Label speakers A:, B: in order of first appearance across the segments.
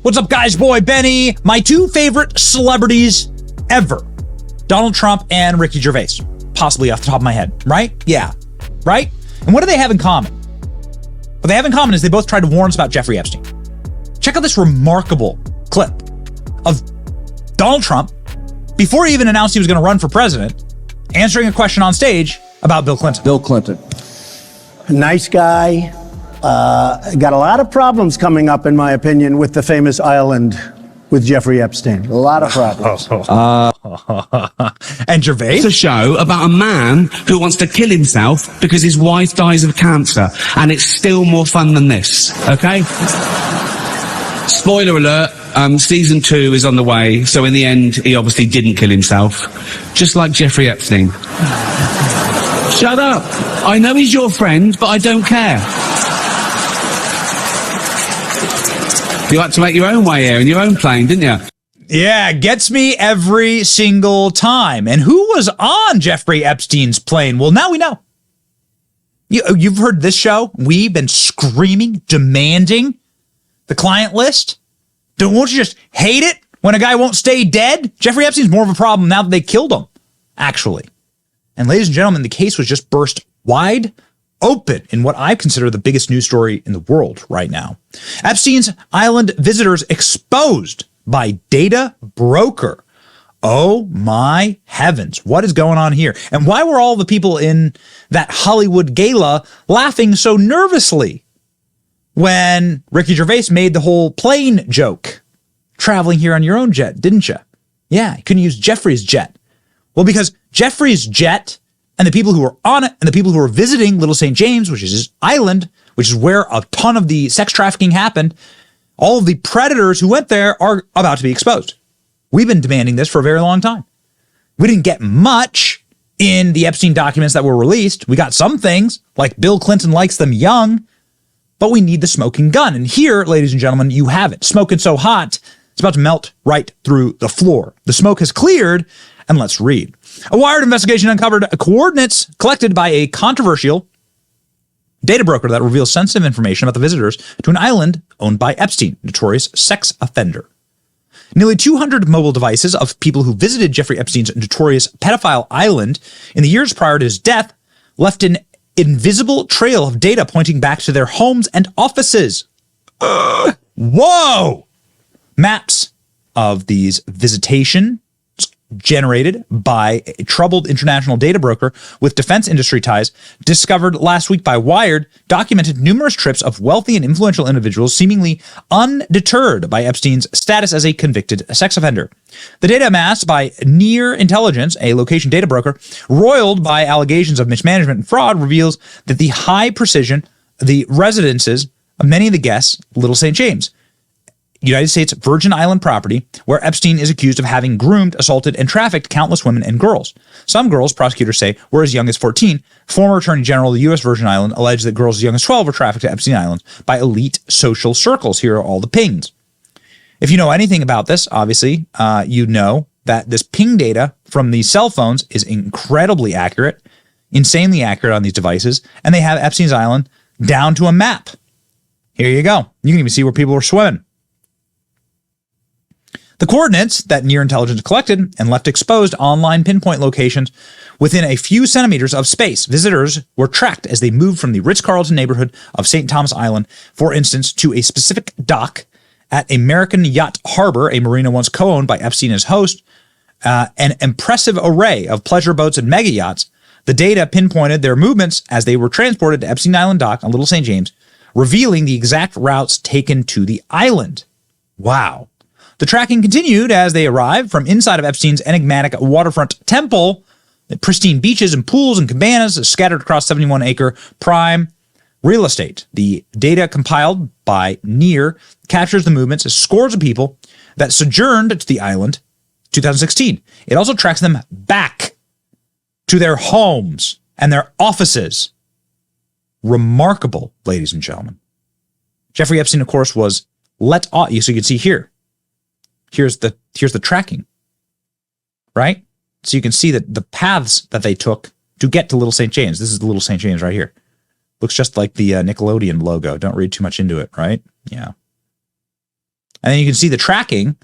A: What's up, guys? Boy Benny. My two favorite celebrities ever, Donald Trump and Ricky Gervais, possibly off the top of my head, right? Yeah, right? And what do they have in common? What they have in common is they both tried to warn us about Jeffrey Epstein. Check out this remarkable clip of Donald Trump, before he even announced he was going to run for president, answering a question on stage about Bill Clinton.
B: Bill Clinton.
C: Nice guy. Got a lot of problems coming up, in my opinion, with the famous island with Jeffrey Epstein. A lot of problems.
A: And Gervais?
D: It's a show about a man who wants to kill himself because his wife dies of cancer. And it's still more fun than this, okay? Spoiler alert, season 2 is on the way. So in the end, he obviously didn't kill himself. Just like Jeffrey Epstein. Shut up. I know he's your friend, but I don't care. You had to make your own way here in your own plane, didn't you?
A: Yeah, gets me every single time. And who was on Jeffrey Epstein's plane? Well, now we know. You've heard this show. We've been screaming, demanding the client list. Won't you just hate it when a guy won't stay dead? Jeffrey Epstein's more of a problem now that they killed him, actually. And ladies and gentlemen, the case was just burst wide open in what I consider the biggest news story in the world right now. Epstein's Island visitors exposed by data broker. Oh my heavens, what is going on here? And why were all the people in that Hollywood gala laughing so nervously when Ricky Gervais made the whole plane joke? Traveling here on your own jet, didn't you? Yeah, you couldn't use Jeffrey's jet. Well, because Jeffrey's jet and the people who were on it and the people who were visiting Little St. James, which is his island, which is where a ton of the sex trafficking happened, all of the predators who went there are about to be exposed. We've been demanding this for a very long time. We didn't get much in the Epstein documents that were released. We got some things, like Bill Clinton likes them young, but we need the smoking gun. And here, ladies and gentlemen, you have it. Smoking so hot, it's about to melt right through the floor. The smoke has cleared, and let's read. A Wired investigation uncovered coordinates collected by a controversial data broker that reveals sensitive information about the visitors to an island owned by Epstein, notorious sex offender. Nearly 200 mobile devices of people who visited Jeffrey Epstein's notorious pedophile island in the years prior to his death left an invisible trail of data pointing back to their homes and offices. Whoa! Maps of these visitations generated by a troubled international data broker with defense industry ties, discovered last week by Wired, documented numerous trips of wealthy and influential individuals seemingly undeterred by Epstein's status as a convicted sex offender. The data amassed by Near Intelligence, a location data broker, roiled by allegations of mismanagement and fraud, reveals that the high precision, the residences of many of the guests, Little St. James, United States Virgin Island property, where Epstein is accused of having groomed, assaulted, and trafficked countless women and girls. Some girls, prosecutors say, were as young as 14. Former Attorney General of the U.S. Virgin Island alleged that girls as young as 12 were trafficked to Epstein Island by elite social circles. Here are all the pings. If you know anything about this, obviously, you know that this ping data from these cell phones is incredibly accurate, insanely accurate on these devices, and they have Epstein's Island down to a map. Here you go. You can even see where people were swimming. The coordinates that Near Intelligence collected and left exposed online pinpoint locations within a few centimeters of space. Visitors were tracked as they moved from the Ritz-Carlton neighborhood of St. Thomas Island, for instance, to a specific dock at American Yacht Harbor, a marina once co-owned by Epstein as host. An impressive array of pleasure boats and mega yachts. The data pinpointed their movements as they were transported to Epstein Island dock on Little St. James, revealing the exact routes taken to the island. Wow. The tracking continued as they arrived from inside of Epstein's enigmatic waterfront temple, pristine beaches and pools and cabanas scattered across 71-acre prime real estate. The data compiled by Near captures the movements of scores of people that sojourned to the island in 2016. It also tracks them back to their homes and their offices. Remarkable, ladies and gentlemen. Jeffrey Epstein, of course, was let off. So you can see here. Here's the tracking, right? So you can see that the paths that they took to get to Little St. James. This is the Little St. James right here. Looks just like the Nickelodeon logo. Don't read too much into it, right? Yeah. And then you can see the tracking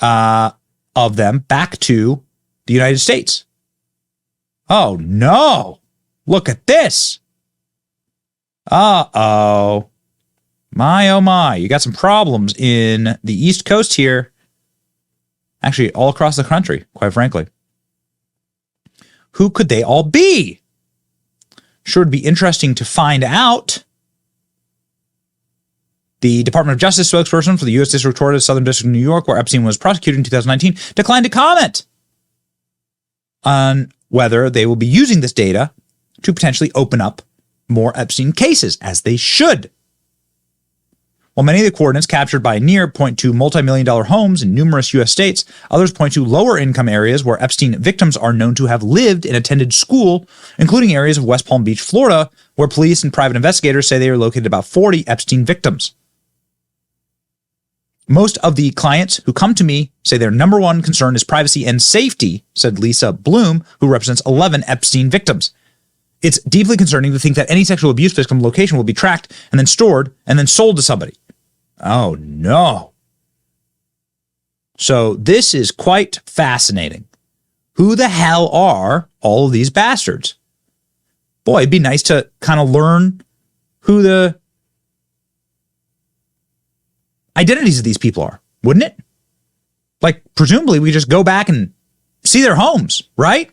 A: of them back to the United States. Oh, no. Look at this. Uh-oh. My, oh, my. You got some problems in the East Coast here. Actually, all across the country, quite frankly. Who could they all be? Sure would be interesting to find out. The Department of Justice spokesperson for the U.S. District Court of the Southern District of New York, where Epstein was prosecuted in 2019, declined to comment on whether they will be using this data to potentially open up more Epstein cases, as they should. While many of the coordinates captured by NEAR point to multi-million-dollar homes in numerous U.S. states, others point to lower-income areas where Epstein victims are known to have lived and attended school, including areas of West Palm Beach, Florida, where police and private investigators say they are located about 40 Epstein victims. Most of the clients who come to me say their number one concern is privacy and safety, said Lisa Bloom, who represents 11 Epstein victims. It's deeply concerning to think that any sexual abuse victim location will be tracked and then stored and then sold to somebody. Oh, no. So this is quite fascinating. Who the hell are all of these bastards? Boy, it'd be nice to kind of learn who the identities of these people are, wouldn't it? Like, presumably we just go back and see their homes, right?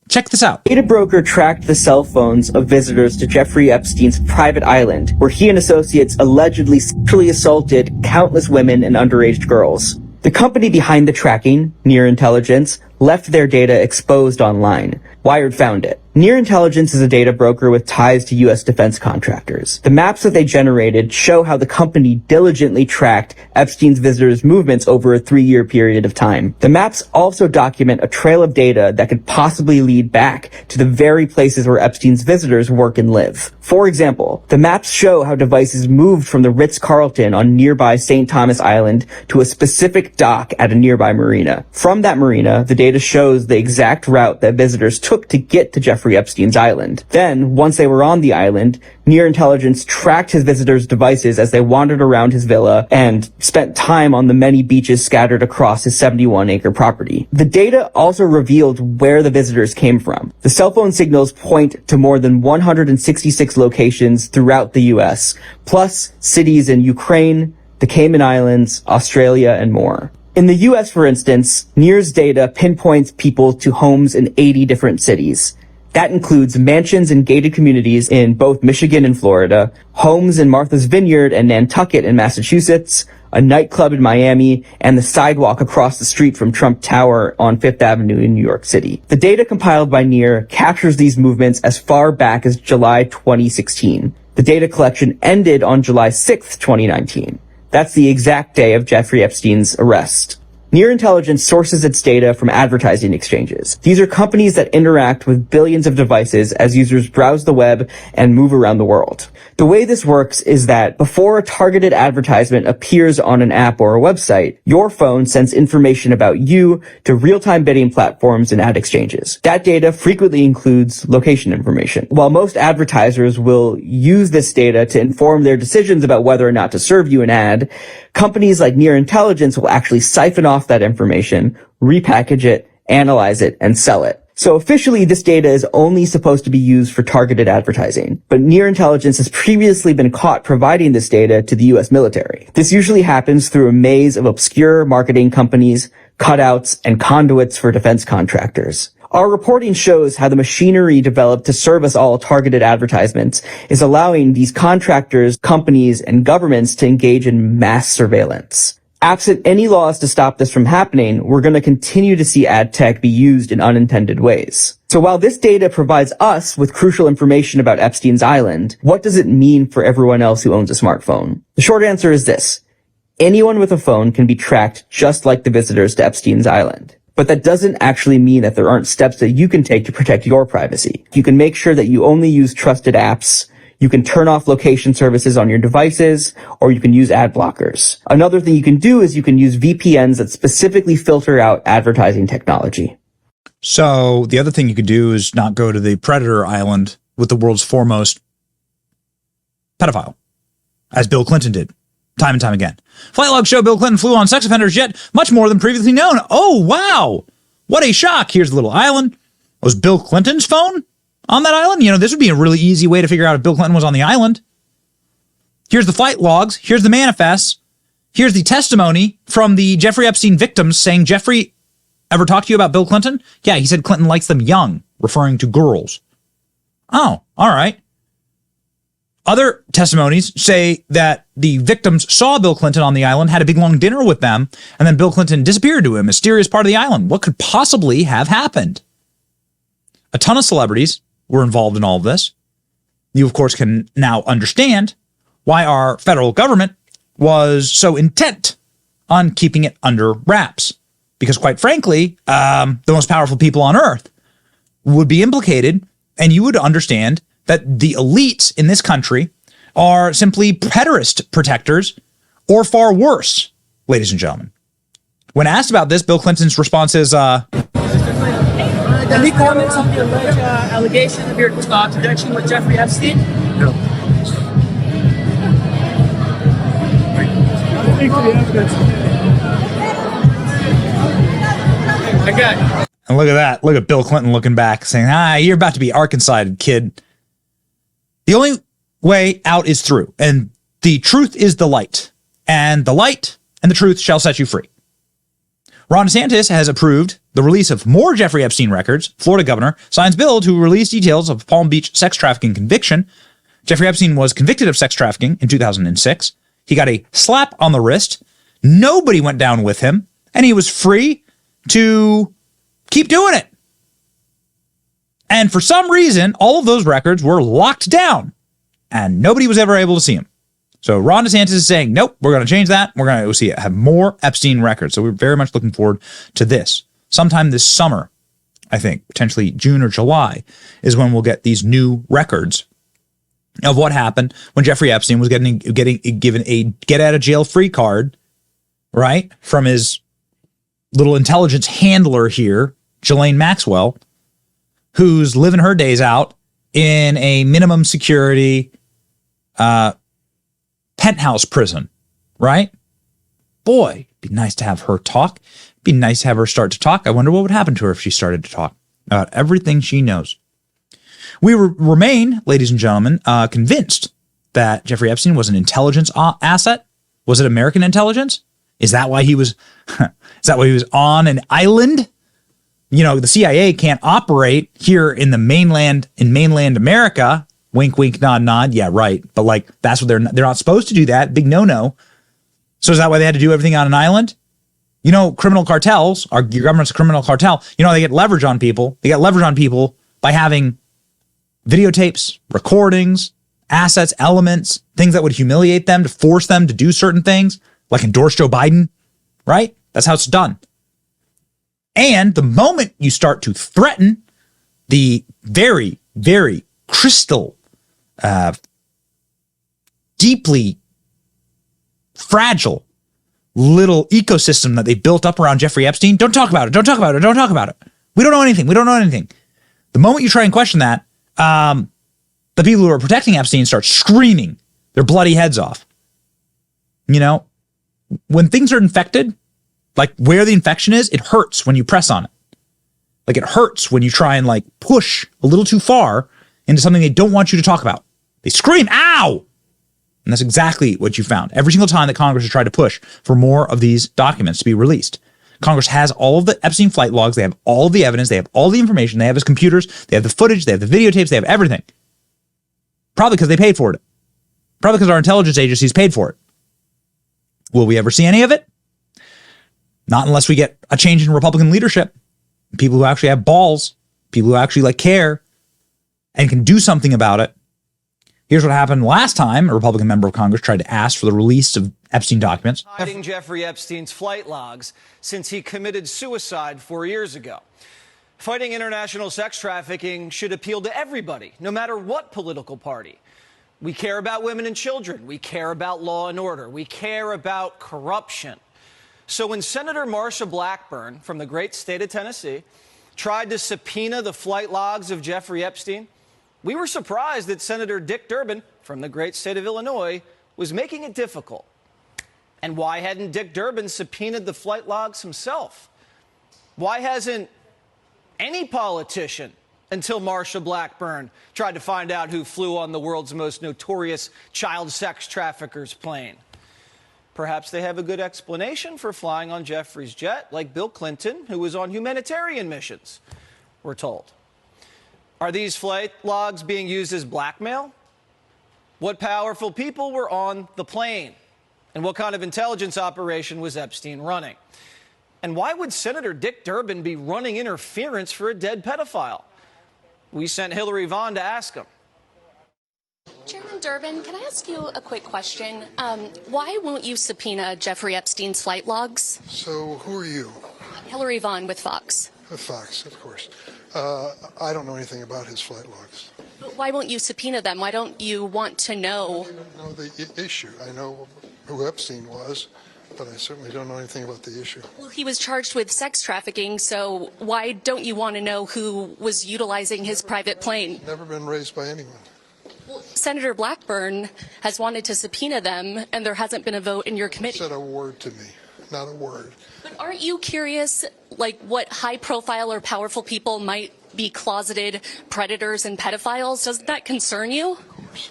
A: Check this out.
B: Data broker tracked the cell phones of visitors to Jeffrey Epstein's private island, where he and associates allegedly sexually assaulted countless women and underage girls. The company behind the tracking, Near Intelligence, left their data exposed online. Wired found it. Near Intelligence is a data broker with ties to U.S. defense contractors. The maps that they generated show how the company diligently tracked Epstein's visitors' movements over a 3-year period of time. The maps also document a trail of data that could possibly lead back to the very places where Epstein's visitors work and live. For example, the maps show how devices moved from the Ritz-Carlton on nearby St. Thomas Island to a specific dock at a nearby marina. From that marina, the data shows the exact route that visitors took to get to Jeffrey Epstein's island. Then, once they were on the island, Near Intelligence tracked his visitors' devices as they wandered around his villa and spent time on the many beaches scattered across his 71-acre property. The data also revealed where the visitors came from. The cell phone signals point to more than 166 locations throughout the U.S., plus cities in Ukraine, the Cayman Islands, Australia, and more. In the U.S., for instance, NEAR's data pinpoints people to homes in 80 different cities. That includes mansions and gated communities in both Michigan and Florida, homes in Martha's Vineyard and Nantucket in Massachusetts, a nightclub in Miami, and the sidewalk across the street from Trump Tower on Fifth Avenue in New York City. The data compiled by NEAR captures these movements as far back as July 2016. The data collection ended on July 6, 2019. That's the exact day of Jeffrey Epstein's arrest. Near Intelligence sources its data from advertising exchanges. These are companies that interact with billions of devices as users browse the web and move around the world. The way this works is that before a targeted advertisement appears on an app or a website, your phone sends information about you to real-time bidding platforms and ad exchanges. That data frequently includes location information. While most advertisers will use this data to inform their decisions about whether or not to serve you an ad, companies like Near Intelligence will actually siphon off that information, repackage it, analyze it, and sell it. So officially, this data is only supposed to be used for targeted advertising, but Near Intelligence has previously been caught providing this data to the U.S. military. This usually happens through a maze of obscure marketing companies, cutouts, and conduits for defense contractors. Our reporting shows how the machinery developed to serve us all targeted advertisements is allowing these contractors, companies, and governments to engage in mass surveillance. Absent any laws to stop this from happening, we're going to continue to see Adtech be used in unintended ways. So while this data provides us with crucial information about Epstein's island, what does it mean for everyone else who owns a smartphone? The short answer is this. Anyone with a phone can be tracked just like the visitors to Epstein's island. But that doesn't actually mean that there aren't steps that you can take to protect your privacy. You can make sure that you only use trusted apps. You can turn off location services on your devices, or you can use ad blockers. Another thing you can do is you can use VPNs that specifically filter out advertising technology.
A: So the other thing you could do is not go to the Predator Island with the world's foremost pedophile, as Bill Clinton did. time and time again. Flight logs show Bill Clinton flew on sex offenders jet much more than previously known. Oh, wow. What a shock. Here's a little island. Was Bill Clinton's phone on that island? You know, this would be a really easy way to figure out if Bill Clinton was on the island. Here's the flight logs. Here's the manifests. Here's the testimony from the Jeffrey Epstein victims saying, Jeffrey ever talked to you about Bill Clinton? Yeah, he said Clinton likes them young, referring to girls. Oh, all right. Other testimonies say that the victims saw Bill Clinton on the island, had a big long dinner with them, and then Bill Clinton disappeared to a mysterious part of the island. What could possibly have happened? A ton of celebrities were involved in all of this. You, of course, can now understand why our federal government was so intent on keeping it under wraps. Because quite frankly, the most powerful people on earth would be implicated, and you would understand that the elites in this country are simply pederast protectors or far worse, ladies and gentlemen. When asked about this, Bill Clinton's response is,
E: Any comments on the alleged allegation of your connection with Jeffrey Epstein?
F: No.
E: Okay.
A: and look at that. Look at Bill Clinton looking back saying, you're about to be Arkansas, kid. The only way out is through, and the truth is the light, and the light and the truth shall set you free. Ron DeSantis has approved the release of more Jeffrey Epstein records. Florida governor signs bill to release details of Palm Beach sex trafficking conviction. Jeffrey Epstein was convicted of sex trafficking in 2006. He got a slap on the wrist. Nobody went down with him, and he was free to keep doing it. And for some reason, all of those records were locked down, and nobody was ever able to see them. So Ron DeSantis is saying, nope, we're going to change that. We're going to have more Epstein records. So we're very much looking forward to this. Sometime this summer, I think, potentially June or July, is when we'll get these new records of what happened when Jeffrey Epstein was getting given a get-out-of-jail-free card, right, from his little intelligence handler here, Ghislaine Maxwell, who's living her days out in a minimum security penthouse prison, right? Boy, it'd be nice to have her talk. It'd be nice to have her start to talk. I wonder what would happen to her if she started to talk about everything she knows. We remain, ladies and gentlemen, convinced that Jeffrey Epstein was an intelligence asset. Was it American intelligence? Is that why he was? Is that why he was on an island? You know, the CIA can't operate here in the mainland America. Wink, wink, nod, nod. Yeah, right. But like, that's what they're not supposed to do that. Big no-no. So is that why they had to do everything on an island? You know, criminal cartels, your government's a criminal cartel. You know, they get leverage on people. They get leverage on people by having videotapes, recordings, assets, elements, things that would humiliate them to force them to do certain things, like endorse Joe Biden, right? That's how it's done. And the moment you start to threaten the very, very crystal, deeply fragile little ecosystem that they built up around Jeffrey Epstein, don't talk about it. Don't talk about it. Don't talk about it. We don't know anything. We don't know anything. The moment you try and question that, the people who are protecting Epstein start screaming their bloody heads off. You know, when things are infected, like where the infection is, it hurts when you press on it. Like it hurts when you try and like push a little too far into something they don't want you to talk about. They scream, ow! And that's exactly what you found. Every single time that Congress has tried to push for more of these documents to be released. Congress has all of the Epstein flight logs. They have all of the evidence. They have all the information. They have his computers. They have the footage. They have the videotapes. They have everything. Probably because they paid for it. Probably because our intelligence agencies paid for it. Will we ever see any of it? Not unless we get a change in Republican leadership. People who actually have balls. People who actually like care and can do something about it. Here's what happened last time a Republican member of Congress tried to ask for the release of Epstein documents.
G: Hiding Jeffrey Epstein's flight logs since he committed suicide 4 years ago. Fighting international sex trafficking should appeal to everybody, no matter what political party. We care about women and children. We care about law and order. We care about corruption. So when Senator Marsha Blackburn from the great state of Tennessee tried to subpoena the flight logs of Jeffrey Epstein, we were surprised that Senator Dick Durbin from the great state of Illinois was making it difficult. And why hadn't Dick Durbin subpoenaed the flight logs himself? Why hasn't any politician until Marsha Blackburn tried to find out who flew on the world's most notorious child sex trafficker's plane? Perhaps they have a good explanation for flying on Jeffrey's jet, like Bill Clinton, who was on humanitarian missions, we're told. Are these flight logs being used as blackmail? What powerful people were on the plane? And what kind of intelligence operation was Epstein running? And why would Senator Dick Durbin be running interference for a dead pedophile? We sent Hillary Vaughn to ask him.
F: Chairman Durbin, can I ask you a quick question? Why won't you subpoena Jeffrey Epstein's flight logs?
H: So who are you?
F: Hillary Vaughn with Fox.
H: With Fox, of course. I don't know anything about his flight logs.
F: But why won't you subpoena them? Why don't you want to know?
H: I don't even know the issue. I know who Epstein was, but I certainly don't know anything about the issue.
F: Well, he was charged with sex trafficking, so why don't you want to know who was utilizing his private plane?
H: Never been raised by anyone.
F: Well, Senator Blackburn has wanted to subpoena them, and there hasn't been a vote in your committee.
H: Said a word to me, not a word.
F: But aren't you curious, like, what high-profile or powerful people might be closeted predators and pedophiles? Doesn't that concern you?
H: Of course.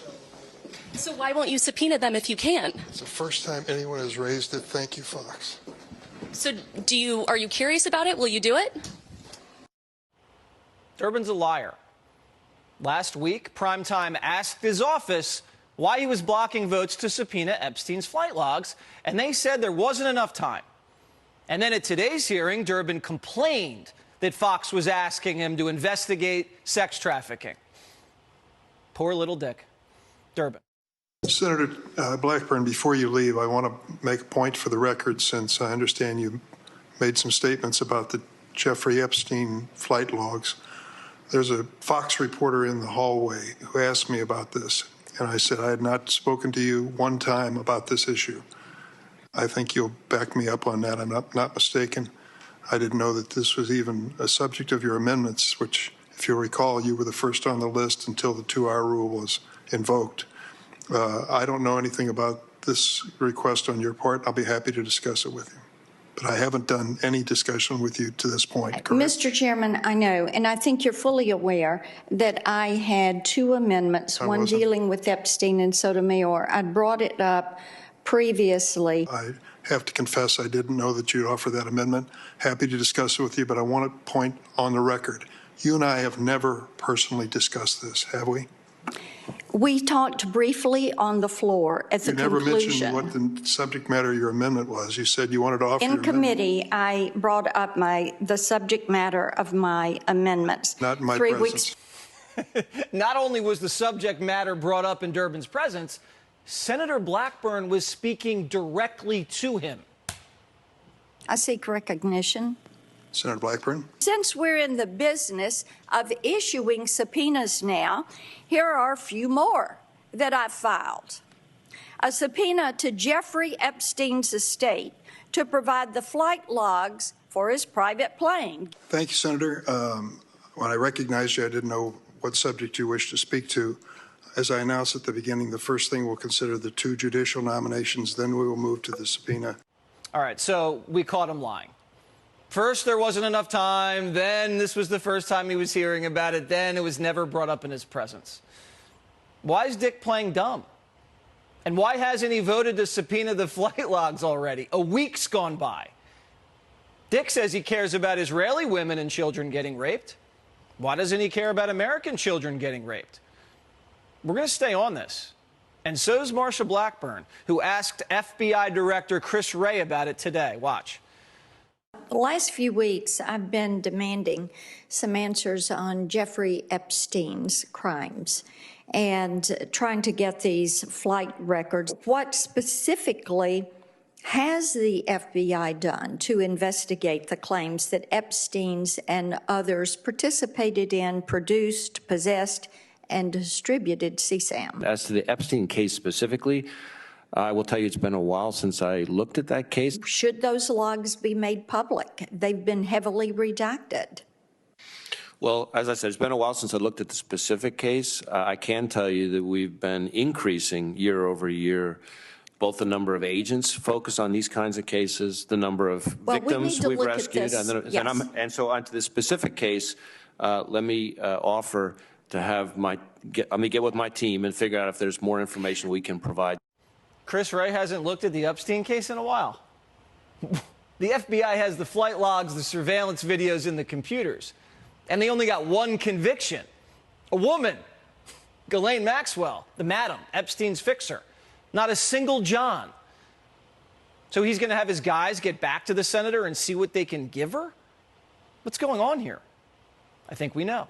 F: So why won't you subpoena them if you can?
H: It's the first time anyone has raised it. Thank you, Fox.
F: So are you curious about it? Will you do it?
G: Durbin's a liar. Last week, Primetime asked his office why he was blocking votes to subpoena Epstein's flight logs, and they said there wasn't enough time. And then at today's hearing, Durbin complained that Fox was asking him to investigate sex trafficking. Poor little Dick. Durbin.
H: Senator Blackburn, before you leave, I want to make a point for the record, since I understand you made some statements about the Jeffrey Epstein flight logs. There's a Fox reporter in the hallway who asked me about this, and I said I had not spoken to you one time about this issue. I think you'll back me up on that. I'm not mistaken. I didn't know that this was even a subject of your amendments, which, if you'll recall, you were the first on the list until the 2-hour rule was invoked. I don't know anything about this request on your part. I'll be happy to discuss it with you. But I haven't done any discussion with you to this point, correct?
I: Mr. Chairman, I know, and I think you're fully aware that I had 2 amendments, one dealing with Epstein and Sotomayor. I brought it up previously.
H: I have to confess I didn't know that you'd offer that amendment. Happy to discuss it with you, but I want to point on the record. You and I have never personally discussed this, have we?
I: We talked briefly on the floor at the conclusion.
H: You never mentioned what the subject matter of your amendment was. You said you wanted to offer
I: in committee, I brought up the subject matter of my amendments.
H: Not in my
I: 3
H: presence.
I: weeks.
G: Not only was the subject matter brought up in Durbin's presence, Senator Blackburn was speaking directly to him.
I: I seek recognition.
H: Senator Blackburn.
I: Since we're in the business of issuing subpoenas now, here are a few more that I've filed. A subpoena to Jeffrey Epstein's estate to provide the flight logs for his private plane.
H: Thank you, Senator. When I recognized you, I didn't know what subject you wished to speak to. As I announced at the beginning, the first thing we'll consider the 2 judicial nominations, then we will move to the subpoena.
G: All right, so we caught him lying. First, there wasn't enough time. Then this was the first time he was hearing about it. Then it was never brought up in his presence. Why is Dick playing dumb? And why hasn't he voted to subpoena the flight logs already? A week's gone by. Dick says he cares about Israeli women and children getting raped. Why doesn't he care about American children getting raped? We're going to stay on this. And so is Marsha Blackburn, who asked FBI Director Chris Wray about it today. Watch.
I: The last few weeks, I've been demanding some answers on Jeffrey Epstein's crimes and trying to get these flight records. What specifically has the FBI done to investigate the claims that Epstein's and others participated in, produced, possessed, and distributed CSAM?
J: As to the Epstein case specifically, I will tell you it's been a while since I looked at that case.
I: Should those logs be made public? They've been heavily redacted.
J: Well, as I said, it's been a while since I looked at the specific case. I can tell you that we've been increasing year over year both the number of agents focused on these kinds of cases, the number of victims we've rescued, and so onto this specific case. Let me offer to have let me get with my team and figure out if there's more information we can provide.
G: Chris Wray hasn't looked at the Epstein case in a while. The FBI has the flight logs, the surveillance videos in the computers, and they only got one conviction. A woman, Ghislaine Maxwell, the madam, Epstein's fixer. Not a single John. So he's going to have his guys get back to the senator and see what they can give her? What's going on here? I think we know.